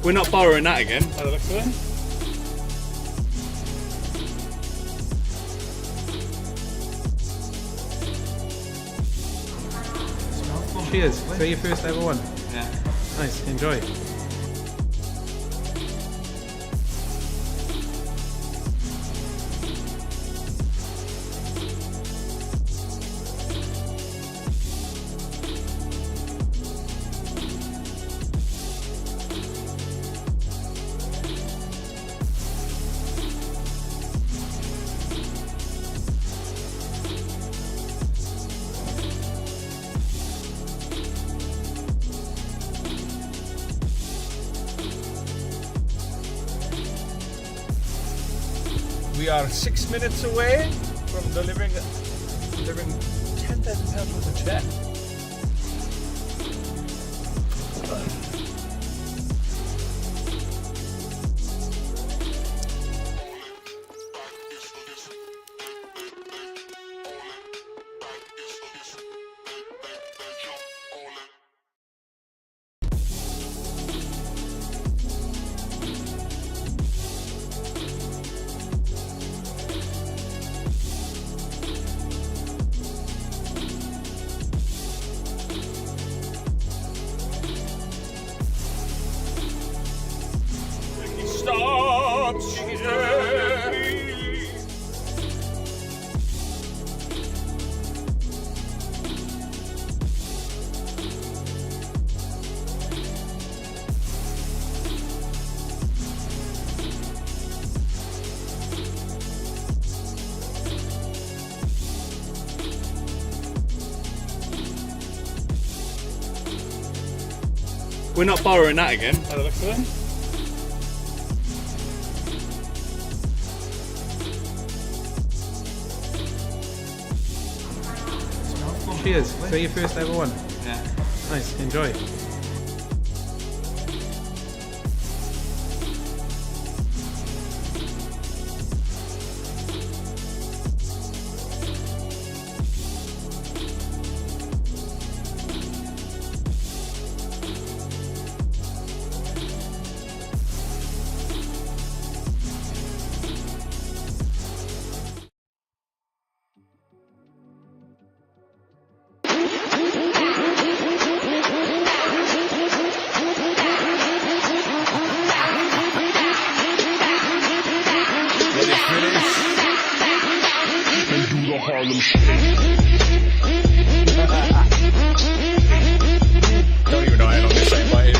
We're not borrowing that again, by the looks of it. Cheers. So your first ever one? Yeah. Nice. Enjoy. We are 6 minutes away from delivering £10,000 worth of check. Stops here. We're not borrowing that again, by the looks of it. Cheers. So your first ever one? Yeah. Nice. Enjoy. Harlem shake. Don't even know how long this ain't by is.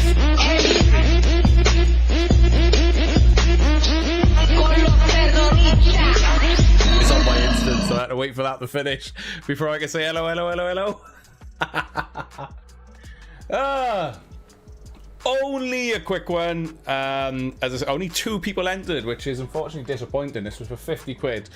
It's on my instant, so I had to wait for that to finish before I can say hello, hello, hello, hello. Only a quick one. As I said, only 2 people entered, which is unfortunately disappointing. This was for 50 quid.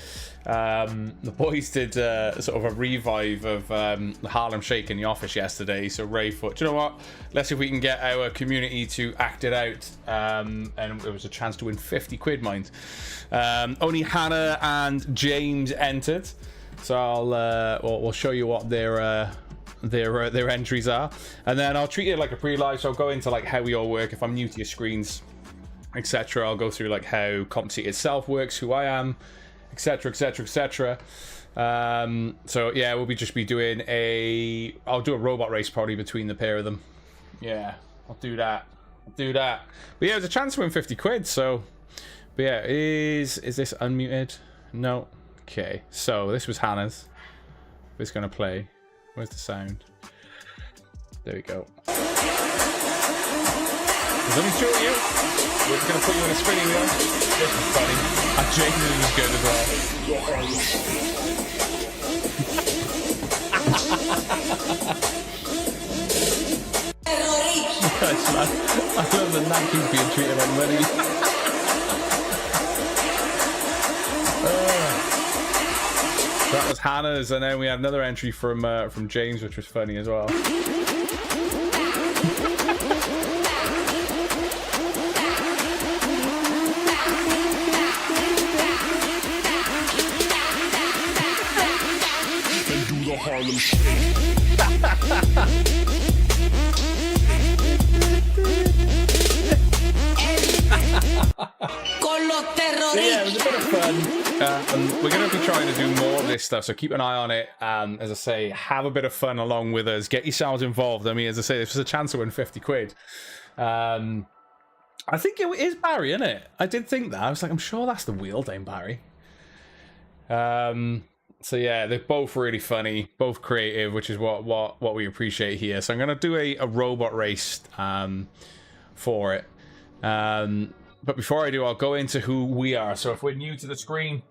The boys did sort of a revive of the Harlem Shake in the office yesterday. So Ray thought, do you know what? Let's see if we can get our community to act it out. And it was a chance to win 50 quid, mind. Only Hannah and James entered. So we'll show you what their entries are, and then I'll treat it like a pre-live. So I'll go into like how we all work. If I'm new to your screens, etc., I'll go through like how Compensate itself works, who I am, etc., etc., etc. So yeah, we'll just be doing I'll do a robot race probably between the pair of them. Yeah, I'll do that. But yeah, there's a chance to win 50 quid. So, but yeah, is this unmuted? No. Okay, so this was Hannah's. It's gonna play. Where's the sound? There we go. There's only 2 of you. We're just going to put you on a spinning wheel. This is funny. And Jason is good as well. I love the Yankees being treated like money. That was Hannah's, and then we had another entry from James, which was funny as well. And do the Harlem shake. Yeah, it was a bit of fun. We're going to be trying to do more of this stuff, so keep an eye on it. As I say, have a bit of fun along with us. Get yourselves involved. I mean, as I say, this was a chance to win 50 quid. I think it is Barry, isn't it? I did think that. I was like, I'm sure that's the wheel Dame Barry. So yeah, they're both really funny, both creative, which is what we appreciate here. So I'm going to do a robot race for it. But before I do, I'll go into who we are. So if we're new to the screen,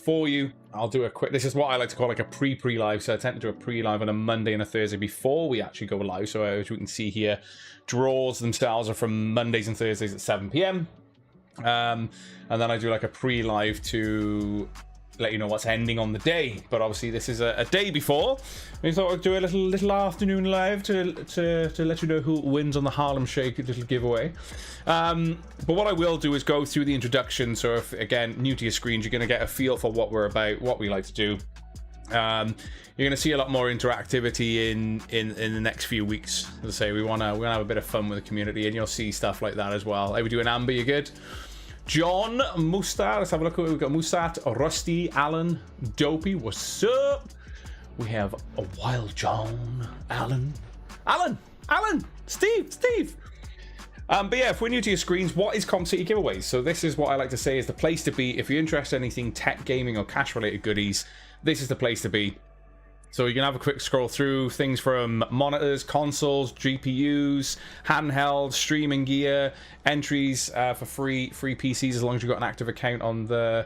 for you, I'll do a quick... This is what I like to call like a pre-live. So I tend to do a pre-live on a Monday and a Thursday before we actually go live. So as you can see here, draws themselves are from Mondays and Thursdays at 7 p.m. And then I do like a pre-live to let you know what's ending on the day. But obviously this is a day before. We thought I'd do a little afternoon live to let you know who wins on the Harlem Shake little giveaway. But what I will do is go through the introduction. So if, again, new to your screens, you're going to get a feel for what we're about, what we like to do. You're going to see a lot more interactivity in the next few weeks. As I say, we're gonna have a bit of fun with the community, and you'll see stuff like that as well. Are we doing Amber? You good? John, Mustat, let's have a look at what we've got. Mustat, Rusty, Alan, Dopey, what's up? We have a Wild John, Alan, Steve. But yeah, if we're new to your screens, what is Comp City Giveaways? So this is what I like to say is the place to be. If you're interested in anything tech, gaming, or cash-related goodies, this is the place to be. So you can have a quick scroll through things from monitors, consoles, GPUs, handheld, streaming gear, entries for free PCs as long as you've got an active account on the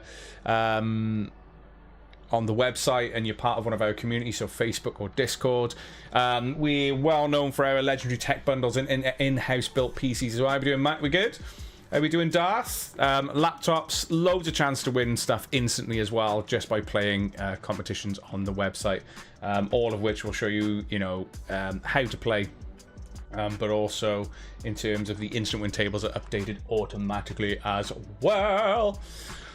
website and you're part of one of our communities, so Facebook or Discord. We're well known for our legendary tech bundles and in-house built PCs as well. How are we doing, Matt? We good? Are we doing Darth? Laptops, loads of chance to win stuff instantly as well, just by playing competitions on the website. All of which will show you, how to play, but also in terms of the instant win tables are updated automatically as well.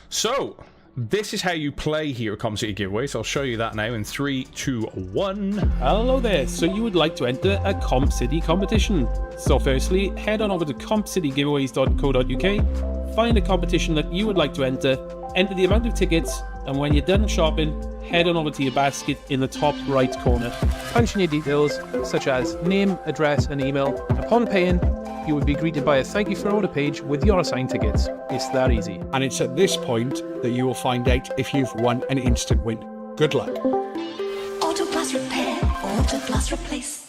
So this is how you play here at Comp City Giveaways. I'll show you that now in 3, 2, 1. Hello there. So you would like to enter a Comp City competition. So firstly, head on over to compcitygiveaways.co.uk, find a competition that you would like to enter the amount of tickets, and when you're done shopping, head on over to your basket in the top right corner. Punch in your details, such as name, address, and email. Upon paying, you would be greeted by a thank you for order page with your assigned tickets. It's that easy. And it's at this point that you will find out if you've won an instant win. Good luck. Auto Plus Repair, Auto Plus Replace.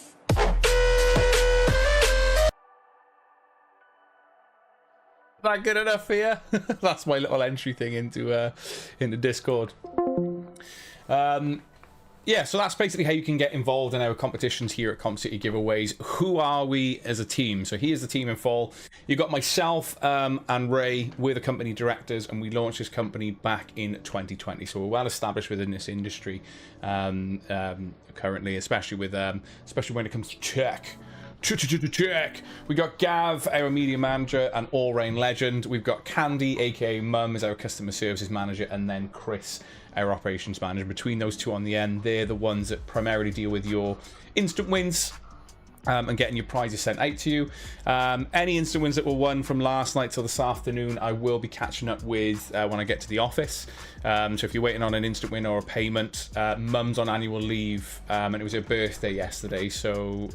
That good enough for you? That's my little entry thing into Discord. Yeah, so that's basically how you can get involved in our competitions here at Comp City Giveaways. Who are we as a team? So here's the team in full. You've got myself and Ray. We're the company directors, and we launched this company back in 2020. So we're well established within this industry currently, especially when it comes to tech. Check. We got Gav, our media manager and all-round legend. We've got Candy, aka Mum, as our customer services manager, and then Chris, our operations manager. Between those two on the end, they're the ones that primarily deal with your instant wins and getting your prizes sent out to you. Any instant wins that were won from last night till this afternoon, I will be catching up with when I get to the office. So if you're waiting on an instant win or a payment, Mum's on annual leave, and it was her birthday yesterday, so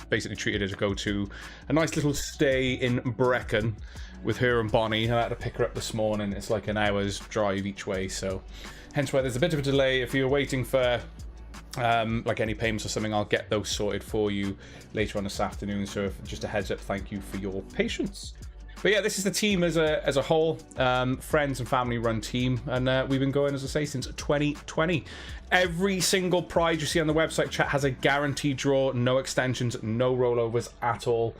basically treated her to go to a nice little stay in Brecon with her and Bonnie. I had to pick her up this morning. It's like an hour's drive each way, so hence why there's a bit of a delay. If you're waiting for like any payments or something, I'll get those sorted for you later on this afternoon. So just a heads up, thank you for your patience. But yeah, this is the team as a whole, friends and family run team, and we've been going, as I say, since 2020. Every single prize you see on the website chat has a guaranteed draw, no extensions, no rollovers at all.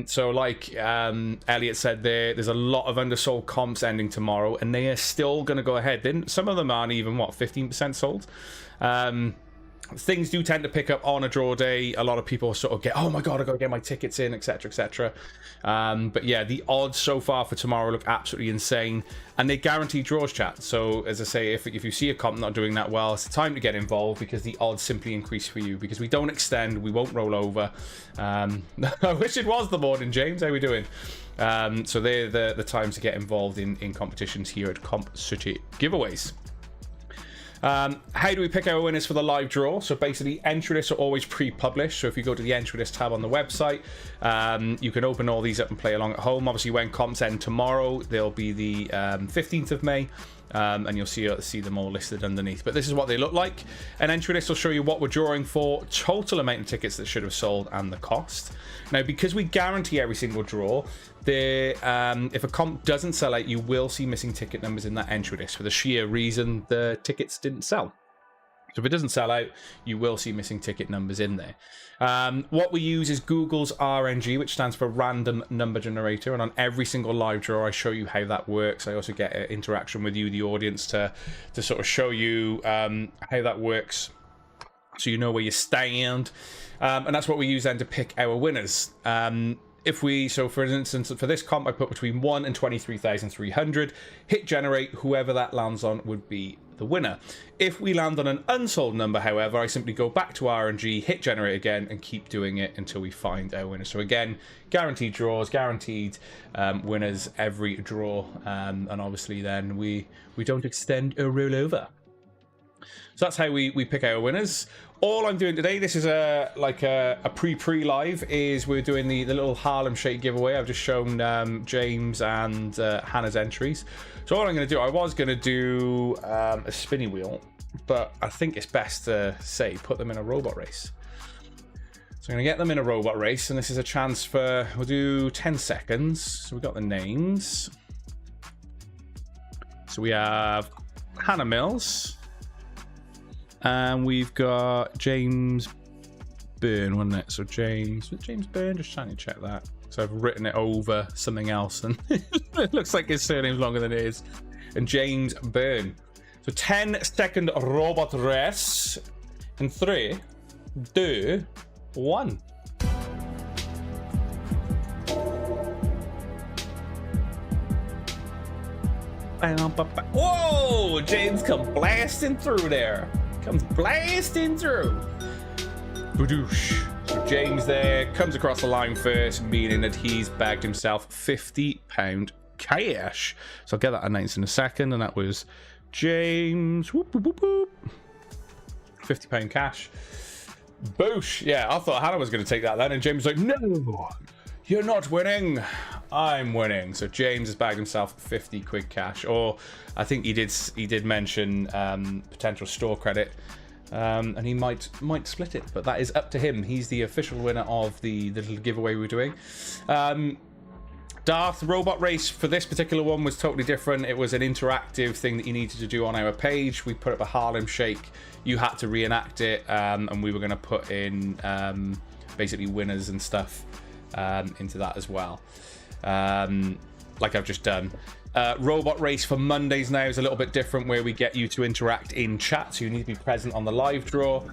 So like Elliot said, there's a lot of undersold comps ending tomorrow, and they are still going to go ahead. Some of them aren't even 15% sold. things do tend to pick up on a draw day. A lot of people sort of get, oh my god, I gotta get my tickets in, etc, etc. But yeah, the odds so far for tomorrow look absolutely insane, and they guarantee draws, chat. So as I say, if you see a comp not doing that well, it's time to get involved, because the odds simply increase for you, because we don't extend, we won't roll over. I wish it was the morning, James. How we doing? So they're the times to get involved in competitions here at Comp City Giveaways. How do we pick our winners for the live draw? So basically, entry lists are always pre-published. So if you go to the entry list tab on the website, you can open all these up and play along at home. Obviously, when comps end tomorrow, they'll be the 15th of May. And you'll see them all listed underneath. But this is what they look like. An entry list will show you what we're drawing for, total amount of tickets that should have sold, and the cost. Now, because we guarantee every single draw, if a comp doesn't sell out, you will see missing ticket numbers in that entry list for the sheer reason the tickets didn't sell. So if it doesn't sell out, you will see missing ticket numbers in there. What we use is Google's RNG, which stands for Random Number Generator. And on every single live draw, I show you how that works. I also get interaction with you, the audience, to sort of show you how that works, so you know where you stand. And that's what we use then to pick our winners. So for instance, for this comp, I put between 1 and 23,300. Hit generate, whoever that lands on would be the winner. If we land on an unsold number, however, I simply go back to RNG, hit generate again, and keep doing it until we find our winner. So again, guaranteed draws, guaranteed winners every draw, and obviously then we don't extend or roll over. So that's how we pick our winners. All I'm doing today, this is a pre-live, is we're doing the little Harlem Shake giveaway. I've just shown James and Hannah's entries. So all I'm going to do, I was going to do a spinny wheel, but I think it's best to say put them in a robot race. So I'm going to get them in a robot race, and this is a chance for, we'll do 10 seconds. So we've got the names. So we have Hannah Mills. And we've got James Byrne, wasn't it? So James Byrne, just trying to check that. So I've written it over something else, and it looks like his surname's longer than it is. And James Byrne. So 10-second robot race in 3, 2, 1. Whoa! James come blasting through there. Comes blasting through. Badoosh. So James there comes across the line first, meaning that he's bagged himself £50 cash. So I'll get that announced in a second, and that was James. Whoop, whoop, whoop, whoop. £50 cash. Boosh. Yeah, I thought Hannah was going to take that then, and James was like, no, you're not winning. I'm winning. So James has bagged himself 50 quid cash, or I think he did mention potential store credit, and he might split it, but that is up to him. He's the official winner of the little giveaway we're doing. Darth robot race for this particular one was totally different. It was an interactive thing that you needed to do on our page. We put up a Harlem Shake. You had to reenact it, and we were going to put in basically winners and stuff into that as well, like I've just done. Robot race for Mondays now is a little bit different, where we get you to interact in chat, so you need to be present on the live draw.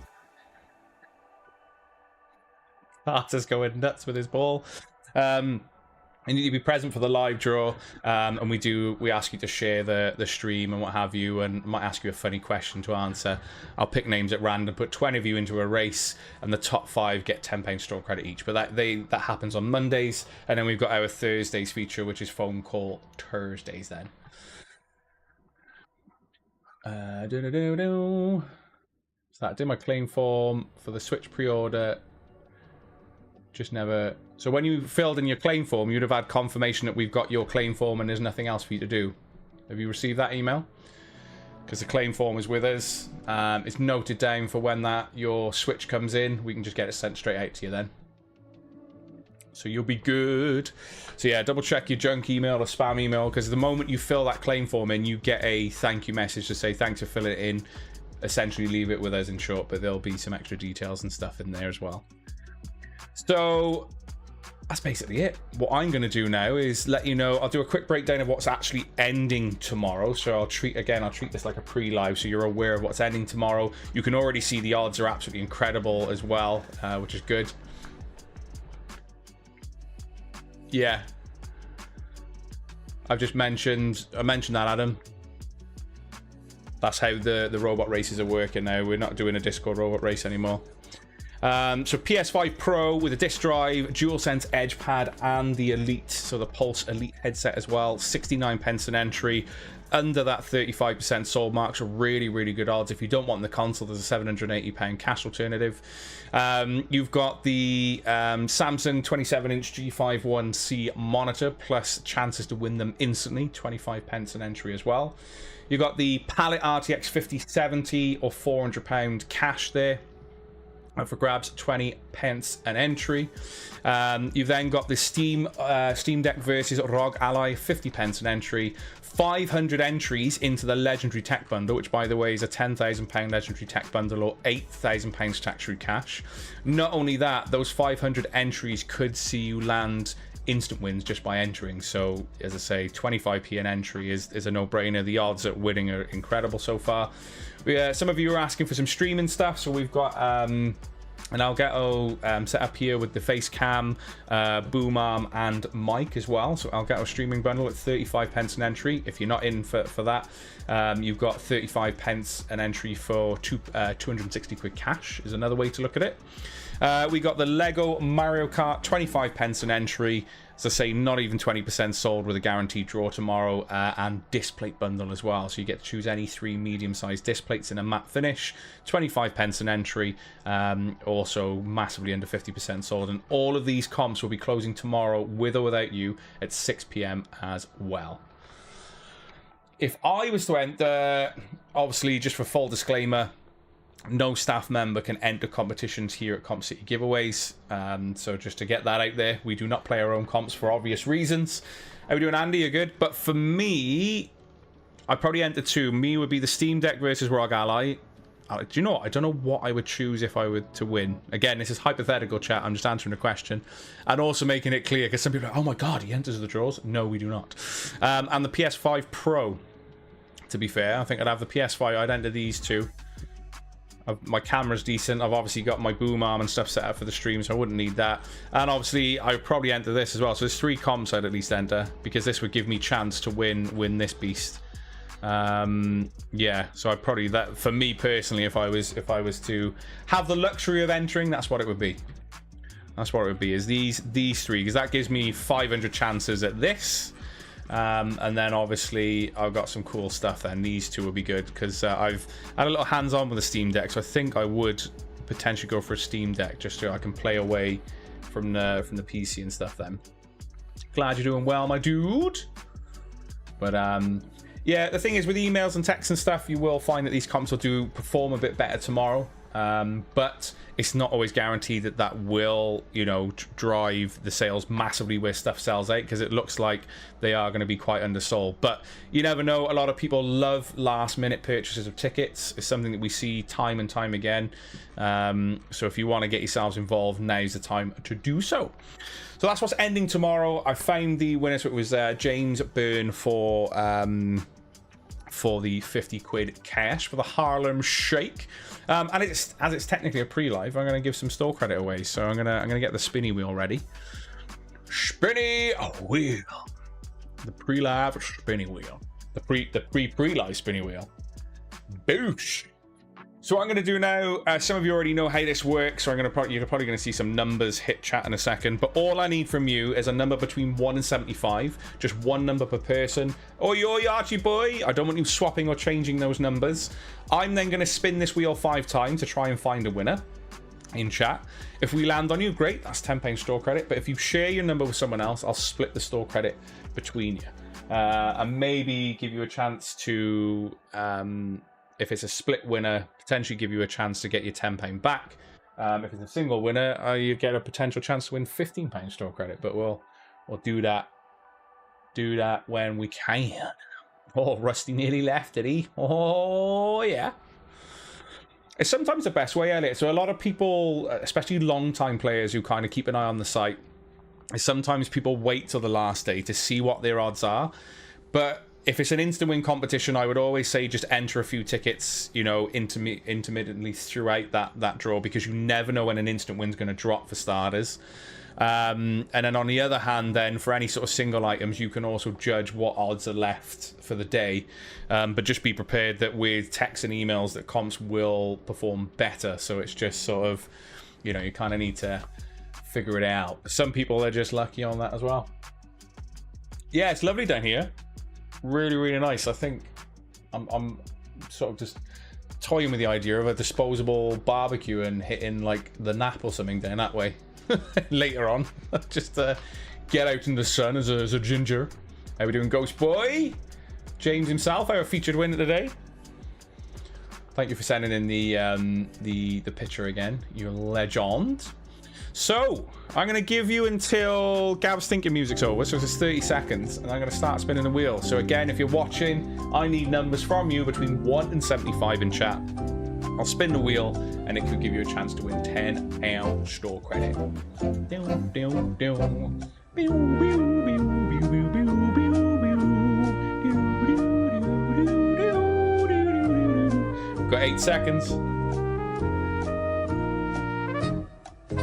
Arthur's going nuts with his ball. You need to be present for the live draw, and we ask you to share the stream and what have you, and might ask you a funny question to answer. I'll pick names at random, put 20 of you into a race, and the top 5 get £10 store credit each. But that happens on Mondays, and then we've got our Thursdays feature, which is phone call Thursdays then. So I did my claim form for the Switch pre-order. Just never. So when you filled in your claim form, you'd have had confirmation that we've got your claim form and there's nothing else for you to do. Have you received that email? Because the claim form is with us. It's noted down for when your Switch comes in. We can just get it sent straight out to you then. So you'll be good. So yeah, double check your junk email or spam email, because the moment you fill that claim form in, you get a thank you message to say thanks for filling it in. Essentially leave it with us in short, but there'll be some extra details and stuff in there as well. So that's basically it. What I'm going to do now is let you know, I'll do a quick breakdown of what's actually ending tomorrow. So I'll treat this like a pre-live so you're aware of what's ending tomorrow. You can already see the odds are absolutely incredible as well, which is good. Yeah. I mentioned that, Adam. That's how the robot races are working now. We're not doing a Discord robot race anymore. So PS5 Pro with a disc drive, DualSense Edge Pad, and the Elite, so the Pulse Elite headset as well. 69 pence an entry, under that 35% sold mark, so really, really good odds. If you don't want the console, there's a £780 cash alternative. You've got the Samsung 27-inch G5 1C monitor, plus chances to win them instantly, 25 pence an entry as well. You've got the Palette RTX 5070 or £400 cash there for grabs, 20 pence an entry. You've then got the Steam Deck versus ROG Ally, 50 pence an entry. 500 entries into the Legendary Tech Bundle, which by the way is a £10,000 Legendary Tech Bundle or £8,000 tax-free cash. Not only that, those 500 entries could see you land instant wins just by entering. So as I say, 25p an entry is a no-brainer. The odds at winning are incredible so far. Some of you are asking for some streaming stuff, so we've got an Elgato set up here with the face cam, boom arm, and mic as well. So Elgato streaming bundle at 35 pence an entry. If you're not in for that, you've got 35 pence an entry for 260 quid cash is another way to look at it. We got the Lego Mario Kart, 25 pence an entry. As I say, not even 20% sold with a guaranteed draw tomorrow, and displate bundle as well. So you get to choose any 3 medium-sized displates in a matte finish, 25 pence an entry, also massively under 50% sold. And all of these comps will be closing tomorrow, with or without you, at 6 p.m. as well. If I was to enter, obviously, just for full disclaimer, no staff member can enter competitions here at Comp City Giveaways. So just to get that out there, we do not play our own comps for obvious reasons. How are we doing, Andy? You're good? But for me, I'd probably enter 2. Me would be the Steam Deck versus ROG Ally. Do you know what? I don't know what I would choose if I were to win. Again, this is hypothetical, chat. I'm just answering a question. And also making it clear, because some people are like, oh my god, he enters the draws. No, we do not. And the PS5 Pro, to be fair. I think I'd have the PS5. I'd enter these 2. My camera's decent. I've obviously got my boom arm and stuff set up for the stream, so I wouldn't need that. And obviously, I would probably enter this as well. So there's 3 comps I'd at least enter, because this would give me chance to win this beast. Yeah, so I'd probably, that for me personally, if I was to have the luxury of entering, that's what it would be. That's what it would be, is these 3, because that gives me 500 chances at this. And then obviously I've got some cool stuff then. These 2 will be good, because I've had a little hands-on with the Steam Deck, so I think I would potentially go for a Steam Deck just so I can play away from the PC and stuff then. Glad you're doing well, my dude. But yeah, the thing is with emails and texts and stuff, you will find that these comps will perform a bit better tomorrow. But it's not always guaranteed that will, you know, drive the sales massively where stuff sells out, because it looks like they are going to be quite undersold. But you never know. A lot of people love last minute purchases of tickets. It's something that we see time and time again. So if you want to get yourselves involved, now's the time to do so. So that's what's ending tomorrow. I found the winner. So it was James Byrne for the 50 quid cash for the Harlem Shake. And as it's technically a pre-live, I'm going to give some store credit away. So I'm gonna get the spinny wheel ready. Spinny wheel. The pre-live spinny wheel. The pre-live spinny wheel. Boosh. So what I'm going to do now, some of you already know how this works, so you're probably going to see some numbers hit chat in a second, but all I need from you is a number between 1 and 75, just 1 number per person. Oi, Archie boy, I don't want you swapping or changing those numbers. I'm then going to spin this wheel 5 times to try and find a winner in chat. If we land on you, great, that's £10 store credit, but if you share your number with someone else, I'll split the store credit between you. And maybe give you a chance to... if it's a split winner, potentially give you a chance to get your £10 back. If it's a single winner, you get a potential chance to win £15 store credit. But we'll do that when we can. Oh, Rusty nearly left, did he? Oh, yeah. It's sometimes the best way, Elliot. So a lot of people, especially long-time players who kind of keep an eye on the site, is sometimes people wait till the last day to see what their odds are. But if it's an instant win competition, I would always say just enter a few tickets, you know, intermittently throughout that draw, because you never know when an instant win's going to drop for starters. And then on the other hand, then for any sort of single items, you can also judge what odds are left for the day. But just be prepared that with texts and emails that comps will perform better. So it's just sort of, you know, you kind of need to figure it out. Some people are just lucky on that as well. Yeah, it's lovely down here. Really, really nice. I think I'm sort of just toying with the idea of a disposable barbecue and hitting like the nap or something down that way later on. Just get out in the sun as a ginger. How we doing, Ghost Boy? James himself, our featured winner today. Thank you for sending in the picture again. You're a legend. So, I'm going to give you until Gab's thinking music's over, so it's 30 seconds, and I'm going to start spinning the wheel. So again, if you're watching, I need numbers from you between 1 and 75 in chat. I'll spin the wheel, and it could give you a chance to win £10 store credit. Got 8 seconds.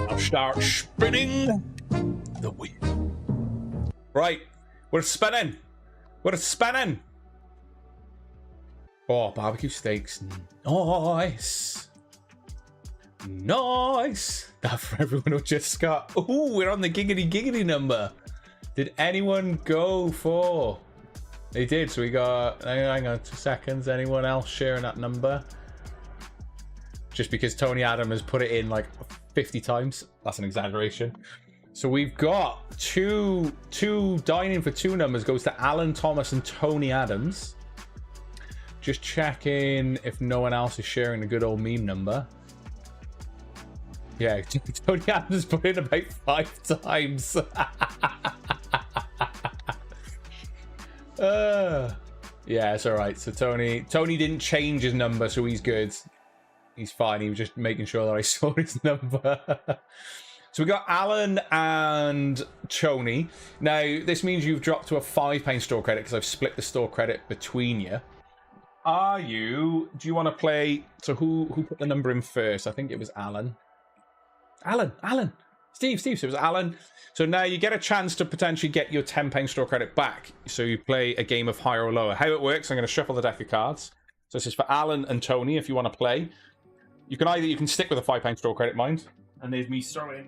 I'll start spinning the wheel. Right, we're spinning. We're spinning. Oh, barbecue steaks. Nice. Nice. That for everyone who just got... Ooh, we're on the giggity number. Did anyone go for... They did, so we got... Hang on 2 seconds. Anyone else sharing that number? Just because Tony Adam has put it in like 50 times. That's an exaggeration. So we've got two dining for 2 numbers goes to Alan Thomas and Tony Adams. Just checking if no one else is sharing the good old meme number. Yeah, Tony Adams put in about 5 times. Yeah, it's all right. So Tony didn't change his number, so he's good. He's fine. He was just making sure that I saw his number. So we got Alan and Tony. Now, this means you've dropped to a £5 store credit because I've split the store credit between you. Do you want to play? So who put the number in first? I think it was Alan. Alan. Steve. So it was Alan. So now you get a chance to potentially get your £10 store credit back. So you play a game of higher or lower. How it works, I'm going to shuffle the deck of cards. So this is for Alan and Tony if you want to play. You can stick with a £5 store credit, mind. And there's me throwing.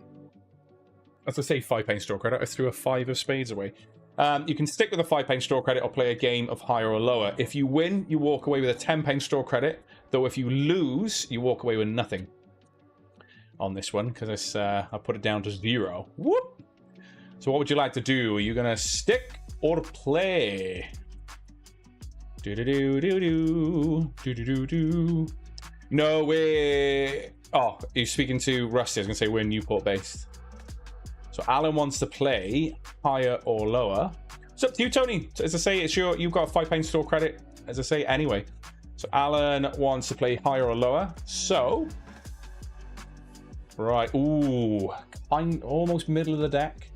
As I say, £5 store credit. I threw a 5 of spades away. You can stick with a £5 store credit or play a game of higher or lower. If you win, you walk away with a £10 store credit. Though if you lose, you walk away with nothing. On this one, because I put it down to 0. Whoop! So what would you like to do? Are you going to stick or play? Do-do-do-do-do. No way. Oh, you're speaking to Rusty. I was going to say we're Newport based. So Alan wants to play higher or lower. It's up to you, Tony. As I say, you've got a £5 store credit, as I say, anyway. So Alan wants to play higher or lower. So, right. Ooh, almost middle of the deck.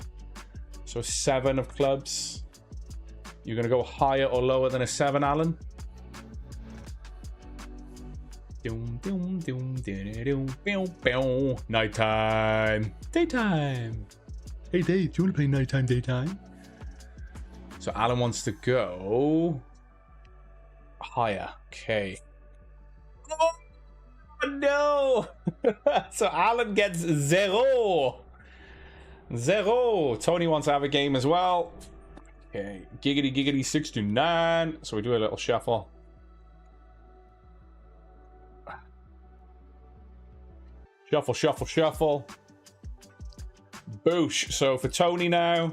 So 7 of clubs. You're going to go higher or lower than a 7, Alan? Nighttime. Daytime. Hey, Dave, do you want to play nighttime, daytime? So Alan wants to go higher. Okay. Oh, no. So Alan gets 0. Tony wants to have a game as well. Okay. Giggity 6 to 9. So we do a little shuffle. Shuffle. Boosh. So for Tony now.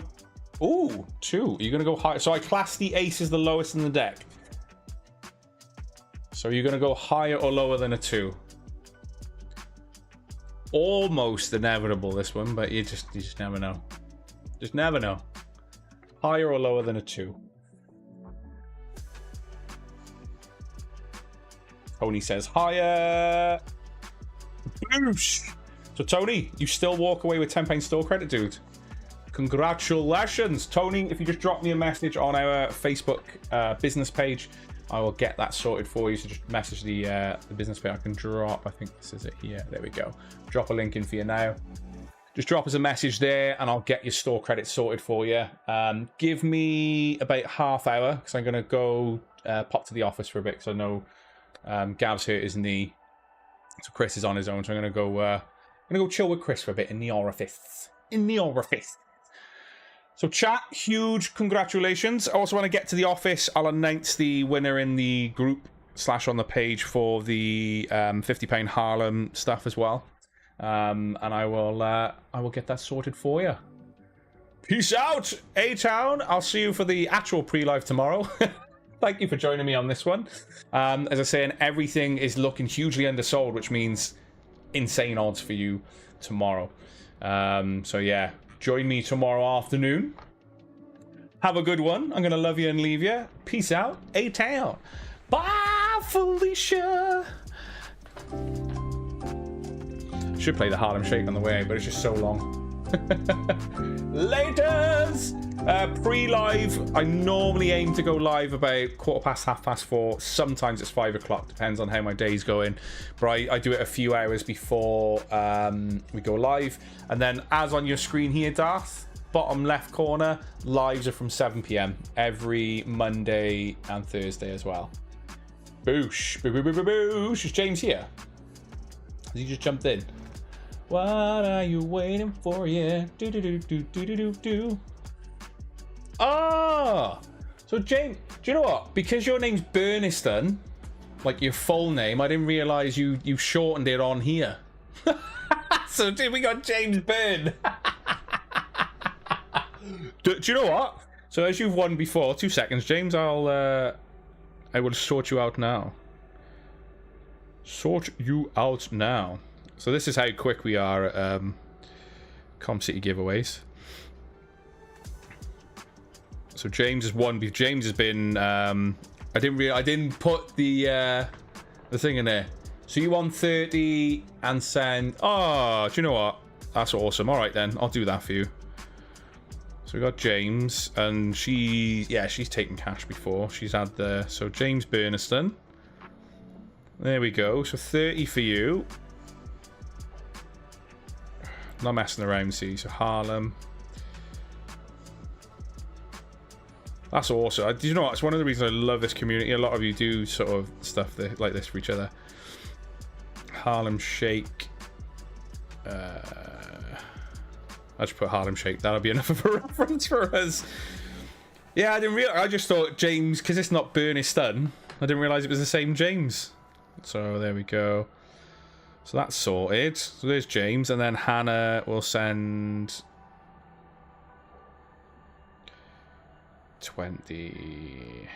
Ooh, 2. You're going to go high. So I class the ace as the lowest in the deck. So you're going to go higher or lower than a 2. Almost inevitable, this one, but you just never know. Just never know. Higher or lower than a 2. Tony says higher. Boosh. So Tony, you still walk away with £10 store credit, dude. Congratulations, Tony. If you just drop me a message on our Facebook business page, I will get that sorted for you. So just message the business page. I can drop, I think this is it here. There we go. Drop a link in for you now. Just drop us a message there and I'll get your store credit sorted for you. Give me about half hour because I'm going to go pop to the office for a bit because I know Gav's hurt his knee. So Chris is on his own. So I'm going to go chill with Chris for a bit in the orifice. In the orifice. So chat, huge congratulations. I also want to get to the office. I'll announce the winner in the group / on the page for the £50 Harlem stuff as well. And I will get that sorted for you. Peace out, A-Town. I'll see you for the actual pre-live tomorrow. Thank you for joining me on this one. As I say, and everything is looking hugely undersold, which means insane odds for you tomorrow. So yeah, join me tomorrow afternoon. Have a good one. I'm going to love you and leave you. Peace out, A-Town. Bye, Felicia. Should play the Harlem Shake on the way, but it's just so long. Laters! Pre-live, I normally aim to go live about 4:15, 4:30. Sometimes it's 5 o'clock, depends on how my day's going. But I do it a few hours before we go live. And then, as on your screen here, Darth, bottom left corner, lives are from 7 p.m. every Monday and Thursday as well. Boosh. Boosh. Is James here? Has he just jumped in? What are you waiting for? Yeah. Do. Ah! So, James, do you know what? Because your name's Burniston, like your full name, I didn't realise you shortened it on here. So, dude, we got James Byrne. Do you know what? So, as you've won before, 2 seconds, James, I will sort you out now. Sort you out now. So this is how quick we are at Com City giveaways. So James has won. James has been. I didn't put the thing in there. So you won 30 and send. Oh, do you know what? That's awesome. All right then, I'll do that for you. So we got James, and she's taken cash before. She's had the James Burniston. There we go. So 30 for you. Not messing around, see. So Harlem. That's awesome. Do you know what? It's one of the reasons I love this community. A lot of you do sort of stuff like this for each other. Harlem Shake. I just put Harlem Shake. That'll be enough of a reference for us. Yeah, I didn't realize. I just thought James, because it's not Burniston. I didn't realize it was the same James. So there we go. So that's sorted. So there's James, and then Hannah will send 20.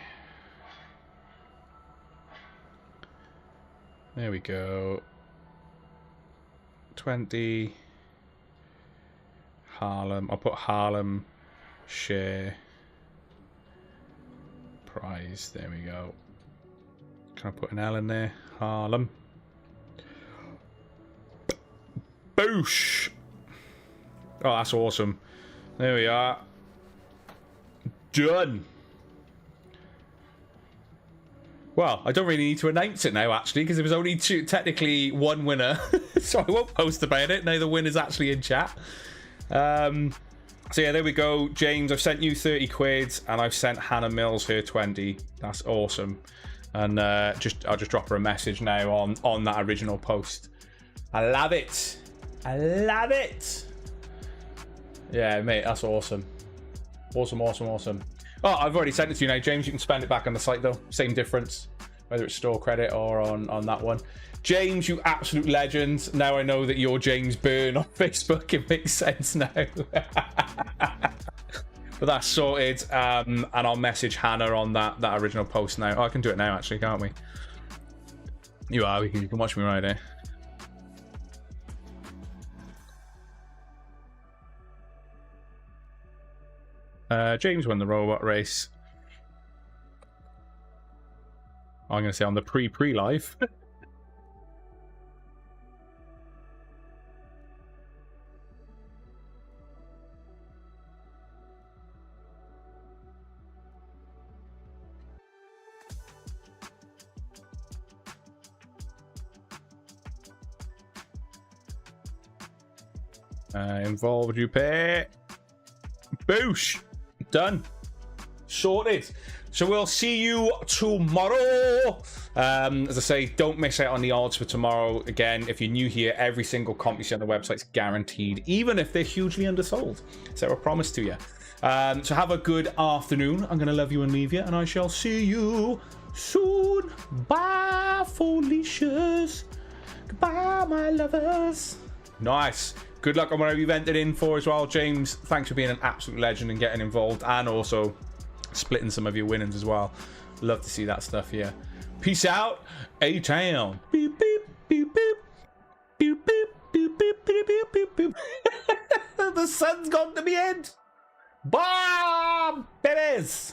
There we go. 20. Harlem. I'll put Harlem share prize. There we go. Can I put an L in there? Harlem. Boosh! Oh, that's awesome. There we are. Done. Well, I don't really need to announce it now, actually, because there was only technically one winner. So I won't post about it. Now the winner's actually in chat. So yeah, there we go. James, I've sent you 30 quid, and I've sent Hannah Mills her 20. That's awesome. And I'll just drop her a message now on that original post. I love it. I love it. Yeah, mate, that's awesome. Awesome. Oh, I've already sent it to you now, James. You can spend it back on the site, though. Same difference, whether it's store credit or on that one. James, you absolute legend. Now I know that you're James Byrne on Facebook. It makes sense now. But that's sorted. And I'll message Hannah on that original post now. Oh, I can do it now, actually, can't we? You can watch me right there. James won the robot race. I'm going to say on the pre-live. Involved you pay. Boosh. Done. Sorted. So we'll see you tomorrow. As I say, don't miss out on the odds for tomorrow. Again, if you're new here, every single comp you see on the website's guaranteed, even if they're hugely undersold. So I promise to you. So have a good afternoon. I'm going to love you and leave you, and I shall see you soon. Bye, Felicias. Goodbye, my lovers. Nice. Good luck on whatever you've entered in for as well, James. Thanks for being an absolute legend and getting involved, and also splitting some of your winnings as well. Love to see that stuff here. Peace out, A-Town. Beep, beep, beep, beep. Beep, beep, beep, beep, beep, beep, beep, beep. The sun's gone to the end. Bye, babies.